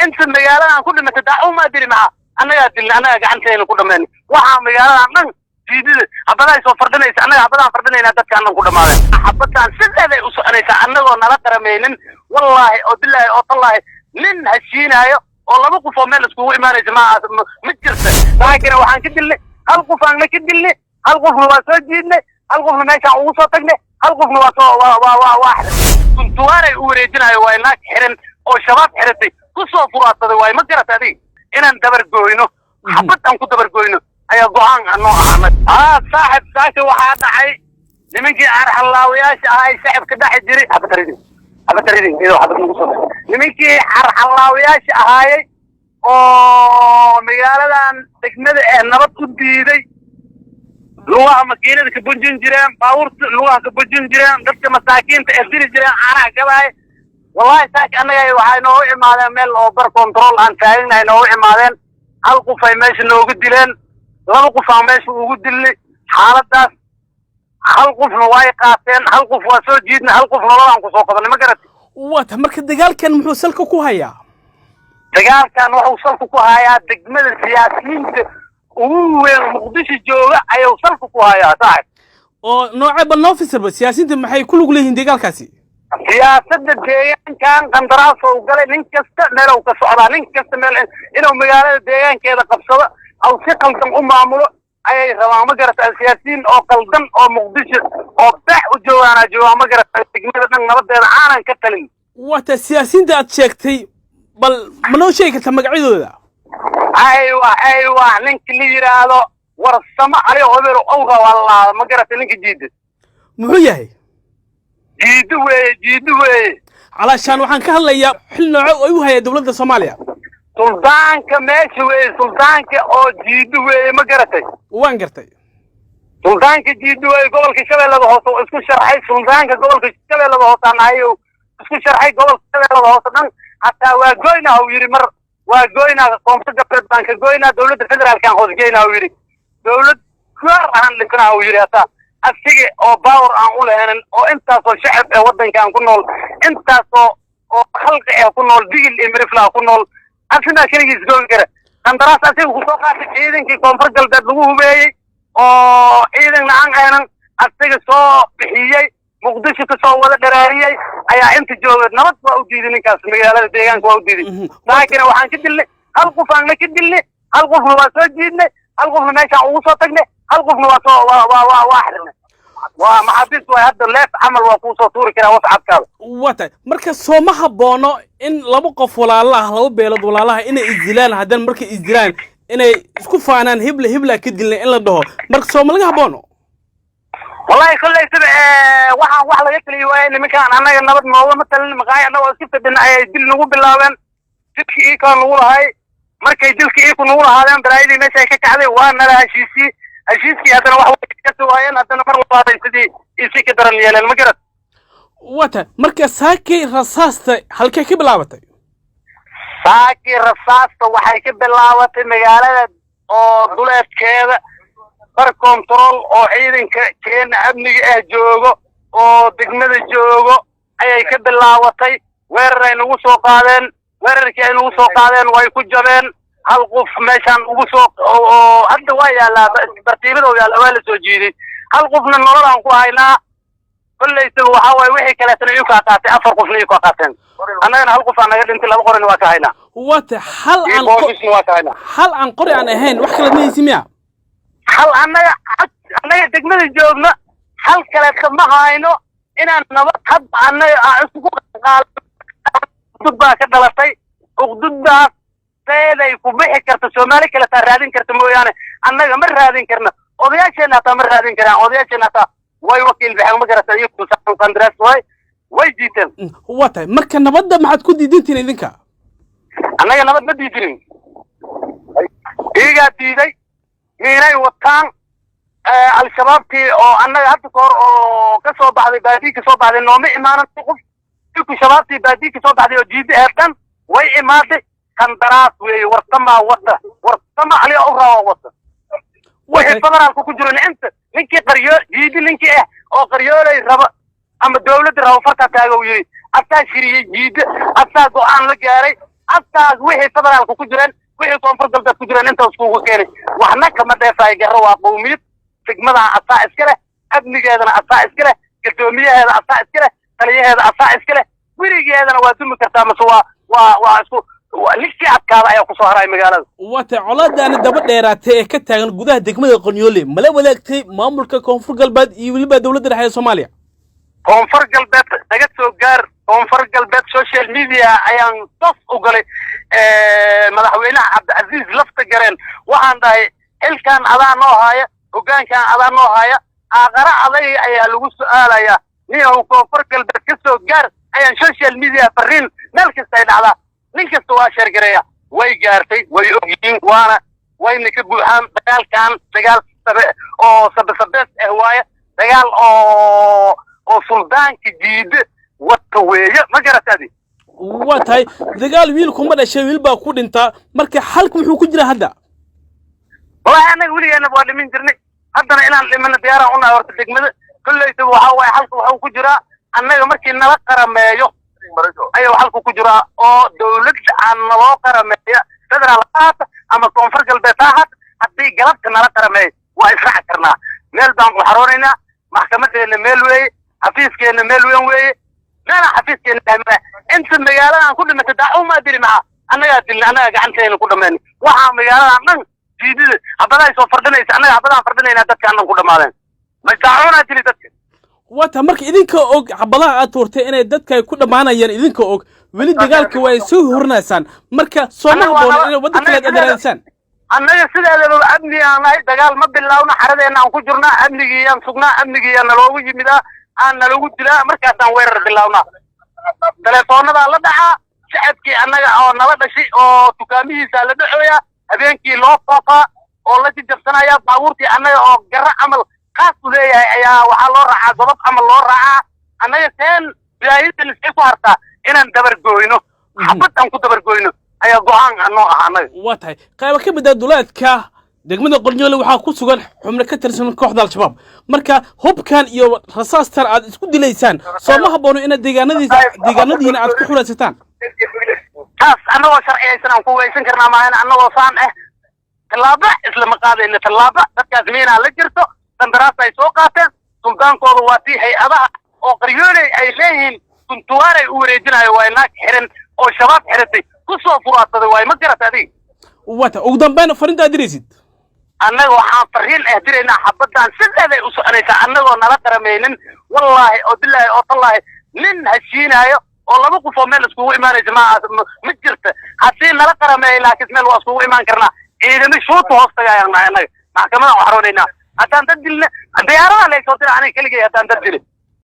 انت مجالنا كل ما تدعوا ما ادري معه انا قعنتين كل ما وها مجالنا من جديد ابدا سو فردنيس انا ابدا فردنينا ددك انا كل ما حبتان سيده u soconaysa anagoo nala qarameynin wallahi oo billahi oo tallahi nin hashinayo oo laba qof oo meel isku iimaanaysa ma jirta laakiin waxaan ka dilnay hal qof aan la ka dilnay hal qofna waa soo jiidnay hal qofna meesha ugu soo tagnay hal qofna waa soo waa kuntuwaray u wareejinayo waa inaad xiran oo shabaab xiratay ku soo furaasaday way ma garatay inaan dabar gooyno xabad aan ku dabar gooyno ayaa go'aan anoo ahmad saaxib saaka waxa dhacay nimankii arxalaawiyaasha ay shacabka dhaxi jiray abataridin iyo xabad lagu soo nimankii arxalaawiyaasha ahaayay oo magaaladan degmada ee nabad ku diiday lugaha makiinada ka bunjin jireen baawurta lugaha ka bunjin jireen dadka masaakiinta ee diri jireen caanaha gabaay wallahi saaka anaga waxay noo imaadeen meel oo bar control aan taagnahay noo imaadeen hal qof ay meesha noogu dileen laba qof aan meesha ugu dilnay xaaladaas hal qofna way qaateen hal qof waa soo jiidnay hal qof nololaan ku soo qabanay ma garatay wata marka dagaalkan muxuu salka ku hayaa dagaalkan wuxuu salka ku hayaa degmada siyaasiyiinta ugu weyn muqdisho jooga ayuu salka ku hayaa saaxib oo nooca banofisarba siyaasiyiinta maxay ku lug leeyihiin dagaalkaasi siyaasadda deegaankan qandaraas oo galay nin kasta meel uu ka socdaa nin kasta meel inuu magaalada deegaankeeda qabsado aw si qaldan u maamulo ayay rabaan ma garatay siyaasiyiin oo qaldan oo muqdisho oo bax u jooga ma garatay degmada dhan nabadeeda aanan ka talin wata siyaasiyiinta aad sheegtay bal ma noo sheegi kartaa magacyadooda aywa ninka la yiraahdo warsamo ali obeer owra wallaah ma garatay ninka jiida muxuu yahay jiidu weeye علشان waxaan ka hadlayaa xil nooc ay u hayay dawladda Soomaaliya suldaanka meesha weeye suldaanka oo jiidu weeye ma garatay waan gartay suldaanka jiidu weeye gobolka Shabeellada Hoose oo isku sharxay suldaanka gobolka Shabeellada Hoose anayo isku sharxay gobolka Shabeellada Hoose dhan hatta waa goyna uu yiri mar waa goyna koonfurta banka goyna dawladda federaalka hoos geeyna uu yiri dawlad gaar ahaan dhigna uu yiri hatta asiga oo power aan u leeyahay oo intaas oo shacab ee wadankan ku nool intaas oo xalqa ee ku nool digil imrifla ku nool asna kaligiis goon kara qandaraas asiga ku soo qaatay ciidankii koonfur galbeed lagu hubeeyay oo ciidan aan asiga soo bixiyay muqdisho ka soo wada dharaariyay ayaa inta joogay nabad waa u diiday ninkaas magaalada deegaanka waa u diiday laakiin waxaan ka dilnay hal qof aan ka dilnay hal qofna waa soo jiidnay hal qofna meesha ugu soo tagnay hal qofna waa soo waa xirnay waa maxaabis way hadda leef amal waa ku soo tuuri karaa wasxabkaada wata marka soo ma haboono in laba qof walaalaha laba beelad walaalaha inay isdilaan hadan marka isdilaan inay isku faanaan hibla ka dilnay in la dhaho marka soo ma laga haboono wallahi kulay sida waxaan wax laga kaliyo waa nimankan anaga nabad nooga matalan maqaay anaga si fadhina ay dil nagu bilaabeen dilkii ii kaan nagu lahay markay dilkii ii ku nagu lahaadeen baraayadii meesha ay ka kacday waa nala heshiiskii haddana wax ka soo hayeen haddana mar walbaaday sidii isi ka daran yeeleen ma garad wata marka saakay rasaasta halkay ka bilaabatay saakay rasaasta waxay ka bilaabatay magaalada oo duleedkeeda bar control oo ciidanka Kenya amniga ah joogo oo degmada joogo ayay ka bilaabatay weerar ay nagu soo qaadeen weerarkii ay nagu soo qaadeen way ku jabeen hal qof meeshan ugu soo oo hadda waa yaala bartiibada waa la soo jiiday hal qofna nololaan ku haynaa kullaysa waxa way wixii kale tan ka qaatay afar qof leeyo ka qaateen anagana hal qof anaga dhintay laba qorin waa ka haynaa wata hal aan qori aan ahayn wax kala meeysiimiya hal anaga degmada joogna hal kale ma hayno inaan nabad hab anaga isku qaalba ka dhalatay uqduddaas ay ku bixi karto Soomaali kale taa raadin karto mooyaane annaga ma raadin karno odayaasheena taa ma raadin karaan odayaasheena taa way wakiil bixin ma garata iyo ku saxan qandaraas way jiiteen wata marka nabadda maxaad ku diidantiin idinka annaga nabad ma diidin iga diiday inay wataan al-shabaabtii oo annaga hadda koor oo ka soo baxday baadii ka soo baxday nooma imaanan qof ku shabaabtii baadii ka soo baxday oo jiiday eedan way imaaday qandaraas way wartama ali oo raawa wata waxay federaalku ku jireen inta ninkii qariyo jiidi ninkii oo qariyoolay raba ama dawladda raba farta taago yiri asaa shiriyay jiida asaa go'aan la gaaray أستاذ وحي فدرال كوجران وحي كونفر قلت كوجران أنت وسكوك كيني وحنا كما دافع جروا قوميت فجمدا أصلا إسكله أبني هذا أصلا إسكله قدومية هذا أصلا إسكله تليه هذا أصلا إسكله وريجي هذا واسم كتام سوا واسكو ليش أبكار أيها كسهرة مجال وتعلاد أنا دبر ديراتي كتاعن جودة دكمة قنيولي ملا ولكتي مامورك كونفر قلبات يولي دولة الحياة الصومالية كونفر قلبات تجد سوجار كونفر قلبات سوشيال ميديا أيام تص وقولي مدحوينا عبد العزيز لفت جرين وعن ده هل كان على نوعية وكان على نوعية أغرى عليه أي الوسؤال يا نيو كونفر قلبات كسوجار أيام سوشيال ميديا فرين ملك السيد على ninka soo sheergareeya way gaartay way ogyihiin waana wayna ka buuxaan dagaal oo sabasabees ah waaye dagaal oo suldaanka diida wata weeye ma garatadi waa tahay dagaal wiil kuma dhashay wiil baa ku dhintaa marka xalku wuxuu ku jira hadda wallahi anaga weligeena waa dhimin jirnay haddana inaan dhimana diyaara una horta degmada kullayta waxa waaye xalku wuxuu ku jiraa annaga markii nala qarameeyo أيوة حلقة كجرا أو دولة عن مواقع رمية تدرى لقاط أما كونفر قلبتاهات حتى قلبت نلا قرمي وإسرع كرنا ميل بان وحرورنا محكمة الميلوي حفيز كين الميلوي وي لا حفيز كين أنت مجالا كل ما تدعو ما أدري معه أنا قاعد كين كل ماني وها مجالا من جديد أبدا يسوي فردنا أنا أبدا فردنا ينادك عنهم كل مالين ما يدعونا تلي تك wata marka idinka og xabadaha aad tuurtay inay dadka ay ku dhamaanayaan idinka og weli dagaalka way soo hornaysaan marka Soomaaliya boona inay wadada kale adeeraysan annaga sideedaba amni aan ay dagaal ma bilowna xaradeena aan ku jirnaa amnigiiyan sugnaa amnigiiyan loogu yimida aan loogu dilaa markaas aan weerar bilowna telefoonada la dhaca shacabkii annaga oo nala dhashay oo dukaamihiisa la dhaxooya habeenkii loo foofa oo la jabsanaya baabuurtii annaga oo garra amal خاص ليه يا وحلو رعا ضبط عمل الله رعا أنا يسين بلاهيد اللي سيكو هرتا إنا ندبر جوينو حبت أنكو دبر جوينو أي قوان أنو أنا واتهاي قايبا كيف بدأ دولات كا دقمنا قلنيو لو حاكو سوغان حمنا كترسن كوحدة الشباب مركا هوب كان يو رصاص تر عاد اسكو دي ليسان صومها بونو إنا ديغانا دينا عاد كحولة ستان خاص أنا وشرعي يسنا وكويسن كرنا معنا أنا وصان تلابع إسلام قادة إن تلابع تكازمين على جرتو تندراسة يسوقاتين سلطان كودو واتي هيئة أو قريوني أي ليهن كنتواري أوريجنا ويناك حرن أو شباب حرتي كسو فراسة واي مجرة هذه واتا وقدام بين فرندا أدريسيد أنا وحان فرين أهدرينا حبتان سيدة أسوأنيسا أنا ونالك رمينين والله أدلله أطلله من هالشينا والله مو قفوا ميل اسكو إيمان يا جماعة مجرته حسين نالك رمي لكن ميل واسكو إيمان كرنا إذا مش شوط وسط يا محكمة وحرونينا هتان تدل ديارنا ليش وصل عني كل شيء هتان تدل